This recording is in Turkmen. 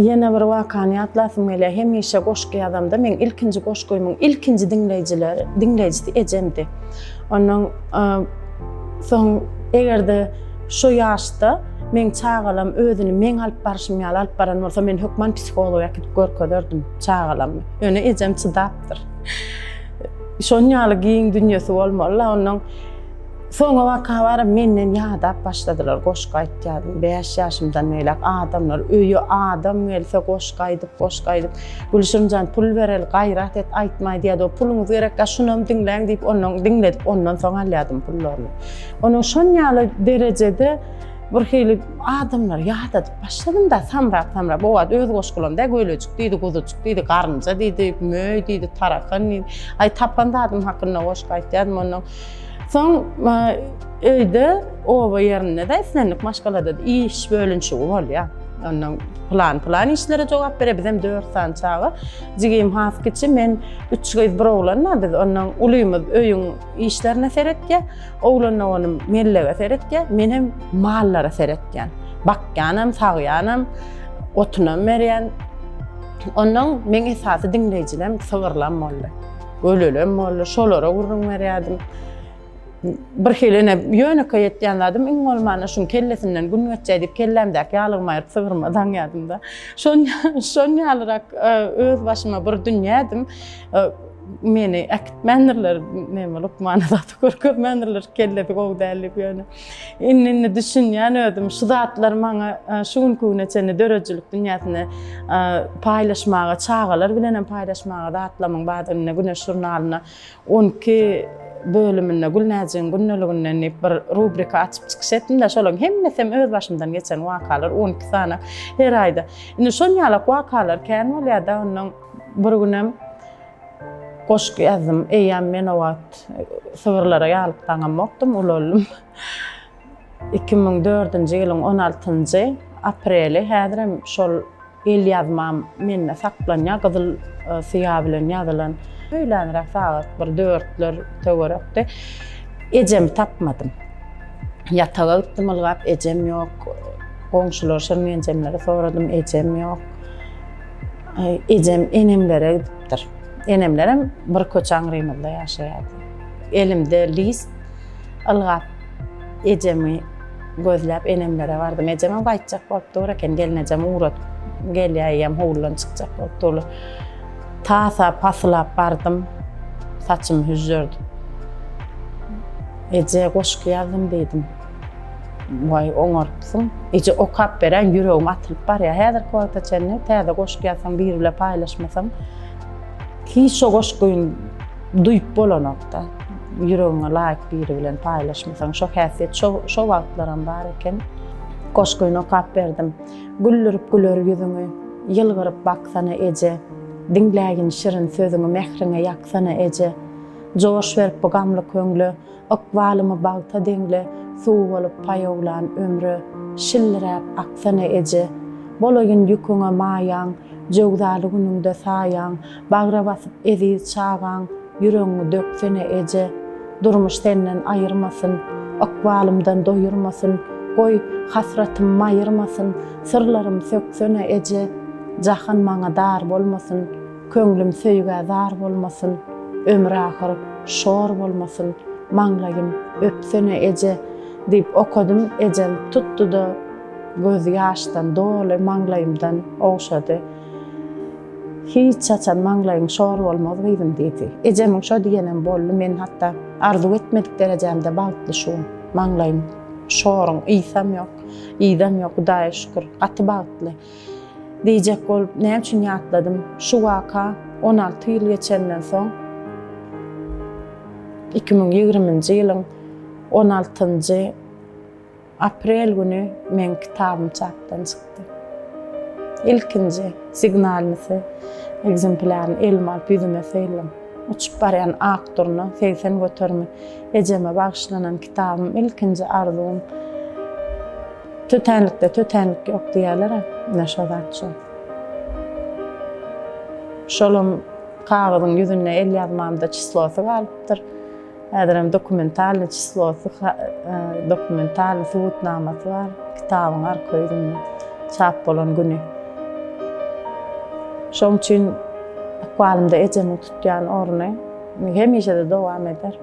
Yine bir vakani atlasım ele hemişe goşky adamda men ilkinji goşgoymyň ilkinji dinleýijisi ejemdi. Onuň soň egerde şu ýaşda men çağalam özüni men alyp barşym ýaly alyp baran bolsa men hökman psikolog ýaky görkezerdim çağalam. Öne ejem çydapdyr. Şoň ýaly giň dünýesi bolmaly. Onuň soňa waka bara menden ýadap başladylar goşky aýtýardy. 5 ýaşymdan meýlek adamlar öýe adam gelse goşky aýdyp Gülşirjan pul berel gaýrat et aýtmaý diýdi. O puluňy berekkä şunam dinleň diýip onuň dinledip ondan soň alýadym pullaryny. Onuň şoň ýaly derejede bir hili adamlar ýadadyp başladym da samrak bu wagt öz goşgulanda göýlejik diýdi, guzuçuk diýdi, garnja diýdi, möý diýdi, tarakan aý tapanda adam hakynda goşky aýtýardym onuň. Soň öýde oba ýerinde de islenlik maşgalada iş bölünçigi bolýar. Onuň plan işlere jogap berebizem 4 saat çağı. Jigim hafkiçi men 3 göz bir oglanna biz onuň ulymyz öýüň işlerine seretke, oglanyň onuň mellege seretke, men hem mallara seretken. Bakýanam, sagýanam, otunam berýän. Onuň men esasy dinleýijilerim sygyrlan boldy. Ölelem boldy, şolara gurrun berýärdim. Bir hilene ýöneke ýetýändim, iň bolmany şuň kellesinden gün geçýärdi, kellemdäki ýalygmaýyp sygyrmadan ýadım da. Şoň ýalyrak öz başyma bir dünýädim. Meni akitmenlerler neme lukmanada görkezmenlerler kelledi gowdallyp ýöne. Inni düşünýän ödüm şu zatlar maňa şu günküne çeni dörejilik dünýäsine paýlaşmaga çağalar bilen paýlaşmaga datlamyň badyny Güneş jurnalyna 12 bölümünde Gülnäjin günneliginden bir rubrika açyp çykýatym da şolaň hemmesem öz başymdan geçen wakalar 12 sana her aýda. Indi şoň ýaly wakalar kän bolýar da onuň bir günem goşky ýazym eýäm men o wagt sygyrlara ýalyp taňamokdum ulolum. 2004-nji ýylyň 16-njy apreli häzirem şol el ýazmam menne saklanýar gyzyl syýa bilen ýazylan. Öýlenirek saat bir 4'ler töwerekde. Ejem tapmadım. Ýataga gitdim ylgap, ejem ýok. Goňşular şermenjemlere soradym, ejem ýok. Ejem enemlere gitipdir. Enemlerim bir köçaň rymylda ýaşaýardy. Elimde list ylgap ejemi gözläp enemlere bardym. Ejeme gaýtjak bolupdy, eken gelnejem urat gelýärem howlan çykjak bolupdy. Tasa paslap bardım, saçımı hüzürdüm. Ece goşky ýazdym dedim. Vay oňarpsyň. Ece okap beren ýüregim atylyp barýar. Häzir wagtda çenni täze goşky ýazsam biri bilen paýlaşmasam, hiç o goşkyny duýup bolanokda. Ýüregiňe laýyk biri bilen paýlaşmasam, şo häsiýet şo wagtlaram bar eken. Goşkyny okap berdim. Güllürüp güler ýüzüňi, ýylgyryp baksana Ece. Dinlägin şirin sözüňi mehriňe ýaksana Ece. Joş berip bu gamly köňlü, okwalymy bagta deňle suw bolup paýaglan ömrü şillerap aksana Ece. Bolaýyn ýüküňe maýaň, jogdaly günüňde saýaň, bagra basyp ezi çağaň, ýüregiňi döksene Ece. Durmuş senden aýyrmasyn, okwalymdan doýurmasyn, goý hasratym maýyrmasyn, sırlarym söksene Ece. Jahan maňa dar bolmasyn, köňlüm söýge zar bolmasyn, ömür ahyr şor bolmasyn, maňlaýym öpsene Ece diýip okudym. Ejem tutdy da göz ýaşdan doly maňlaýymdan oşady. Hiç çaçan maňlaýyň şor bolmaz diýdim diýdi. Ejemiň şo diýenem boldy, men hatda arzu etmedik derejemde bagtly şu maňlaýym şoruň ýsam ýok, ýdam ýok, Hudaýa şükür, gaty bagtly. Diýjek bolup näme üçin ýatladym? Şu waka 16 ýyl geçenden soň 2020-nji ýylyň 16-njy aprel güni men kitabym çapdan çykdy. İlkinji signalnysy egzemplaryny elim alyp ýüzüme seýledim. Uçup barýan aktorny 80 götürme ejeme bagşlanan kitabym ilkinji arzum. Tötenlik ýok diýerler, näşadatçy. Şolum kağıdyň ýüzüne el ýazmamda çislosy galypdyr. Häzirem dokumentalny çislosy, dokumentalny subutnamasy bar. Kitabyň arka ýüzünde çap bolan güni. Şoň üçin aqwalymda ejemin tutýan orny hemişe de dowam eder.